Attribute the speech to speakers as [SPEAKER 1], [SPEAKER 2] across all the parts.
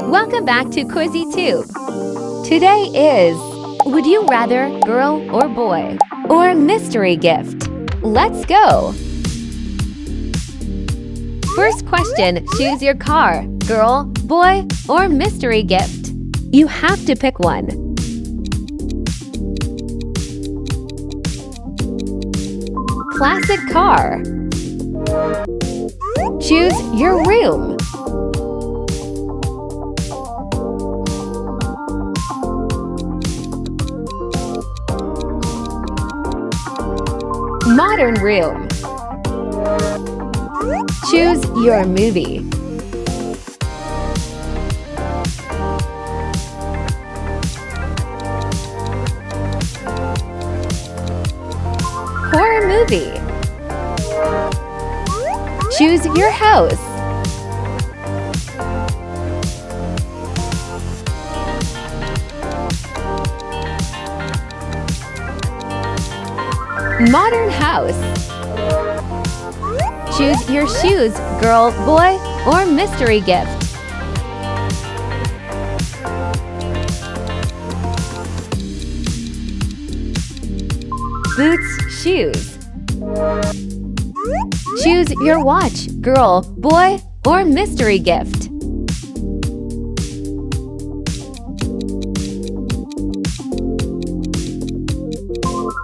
[SPEAKER 1] Welcome back to Quizzy Tube. Today is Would You Rather Girl or Boy or Mystery Gift? Let's go! First question, choose your car, girl, boy, or mystery gift. You have to pick one. Classic car. Choose your room. Modern room. Choose your movie. Horror movie. Choose your house. Modern house. Choose your shoes, girl, boy, or mystery gift. Boots, shoes. Choose your watch, girl, boy, or mystery gift.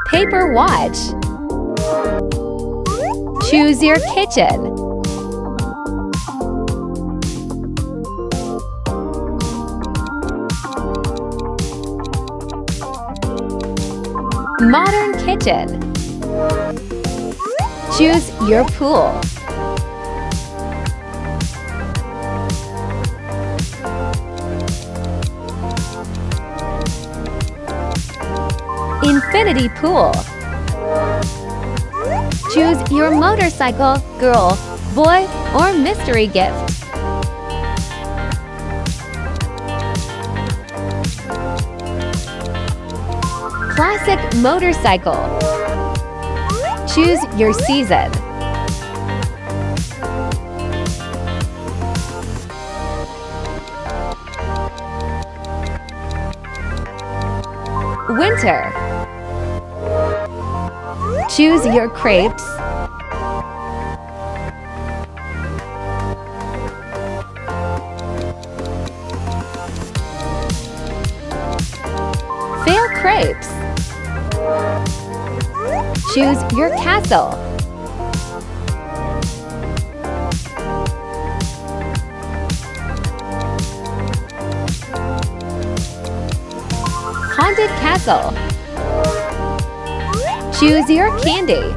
[SPEAKER 1] Paper watch. Choose your kitchen. Modern kitchen. Choose your pool. Infinity pool. Choose your motorcycle, girl, boy, or mystery gift. Classic motorcycle. Choose your season. Winter. Choose your crepes. Fail crepes. Choose your castle. Haunted castle. Choose your candy.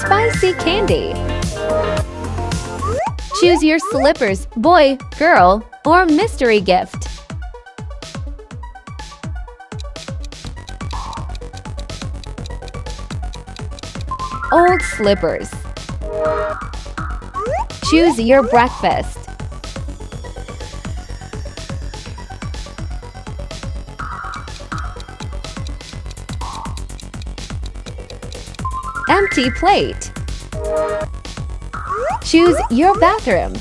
[SPEAKER 1] Spicy candy. Choose your slippers, boy, girl, or mystery gift. Old slippers. Choose your breakfast. Empty plate. Choose your bathroom.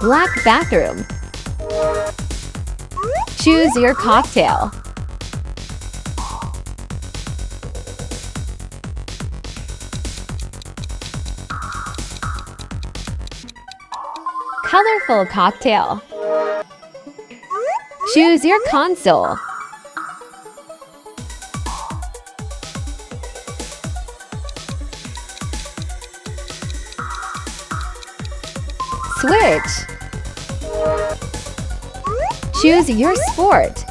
[SPEAKER 1] Black bathroom. Choose your cocktail. Colorful cocktail. Choose your console. Switch. Choose your sport.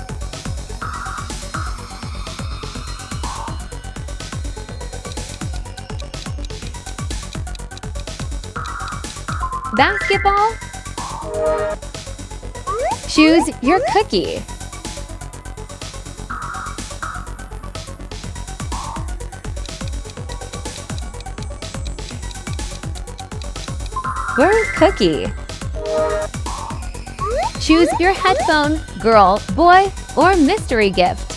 [SPEAKER 1] Basketball. Choose your cookie. Burnt cookie. Choose your headphone, girl, boy, or mystery gift.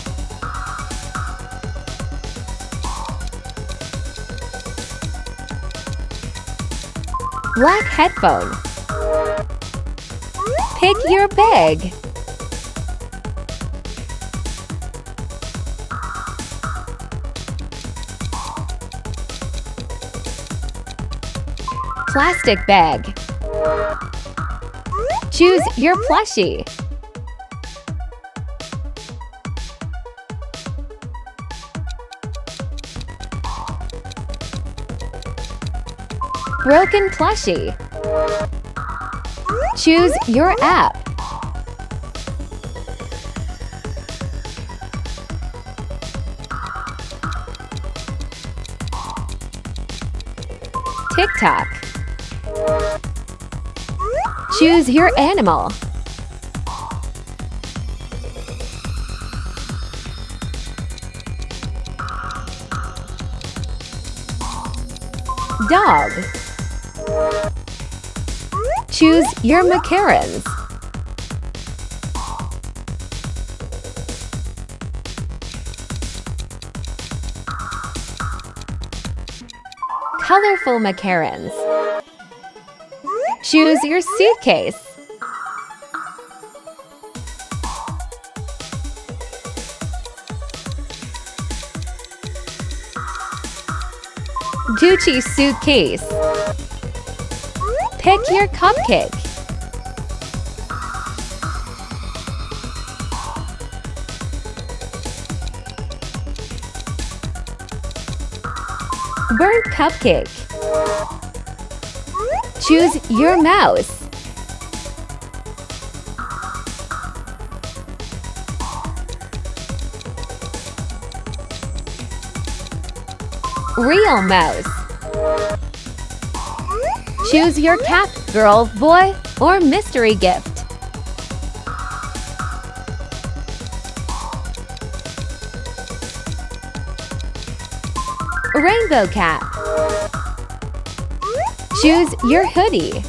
[SPEAKER 1] Black headphone. Pick your bag. Plastic bag. Choose your plushie. Broken plushie. Choose your app. TikTok. Choose your animal. Dog. Choose your macarons. Colorful macarons. Choose your suitcase. Gucci suitcase. Pick your cupcake. Burnt cupcake. Choose your mouse. Real mouse. Choose your cap, girl, boy, or mystery gift. Rainbow cap. Choose your hoodie.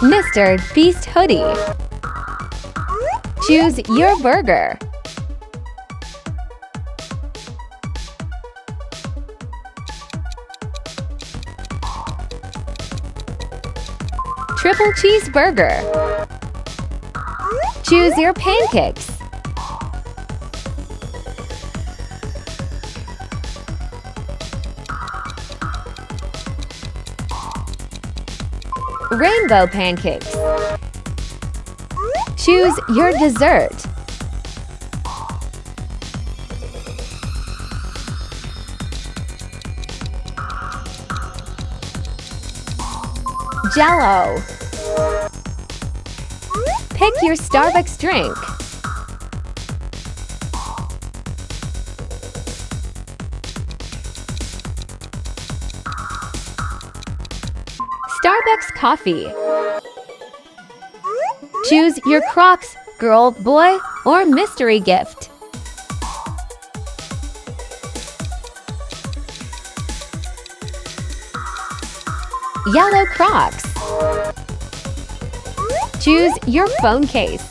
[SPEAKER 1] Mr. Beast hoodie. Choose your burger. Triple cheeseburger. Choose your pancakes. Rainbow pancakes. Choose your dessert. Jell-O. Pick your Starbucks drink. Starbucks coffee. Choose your Crocs, girl, boy, or mystery gift. Yellow Crocs. Choose your phone case.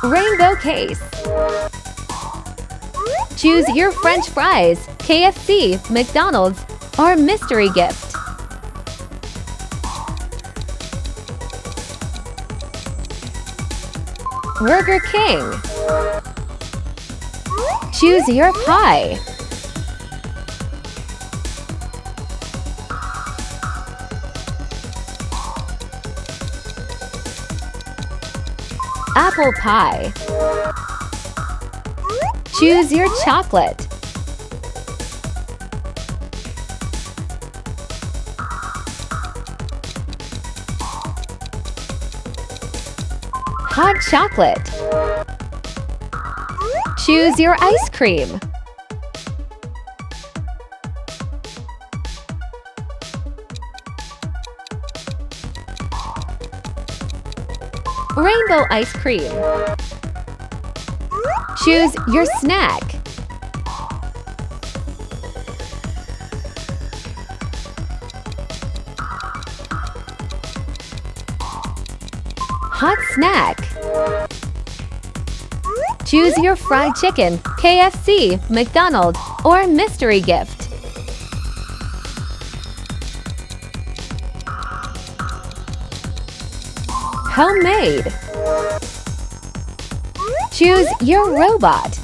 [SPEAKER 1] Rainbow case. Choose your French fries, KFC, McDonald's, or mystery gift. Burger King. Choose your pie. Apple pie. Choose your chocolate. Hot chocolate. Choose your ice cream. Rainbow ice cream. Choose your snack. Hot snack. Choose your fried chicken, KFC, McDonald's, or mystery gift. Homemade. Choose your robot.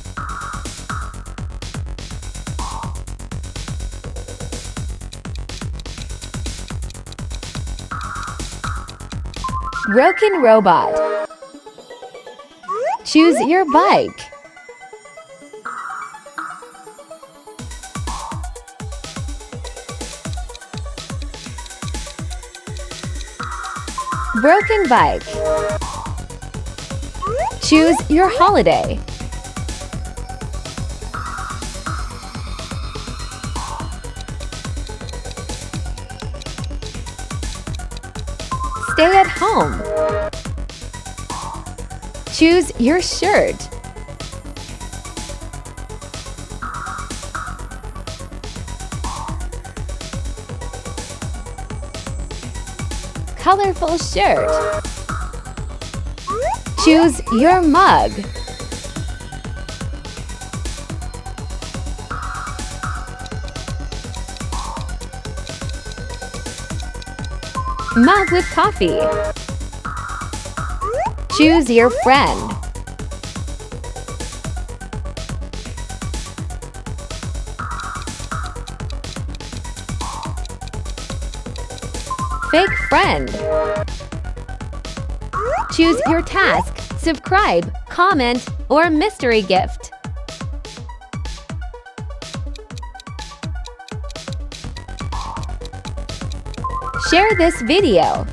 [SPEAKER 1] Broken robot. Choose your bike. Broken bike. Choose your holiday. Stay at home. Choose your shirt. Colorful shirt. Choose your mug. Mug with coffee. Choose your friend. Fake friend. Choose your task, subscribe, comment, or mystery gift. Share this video.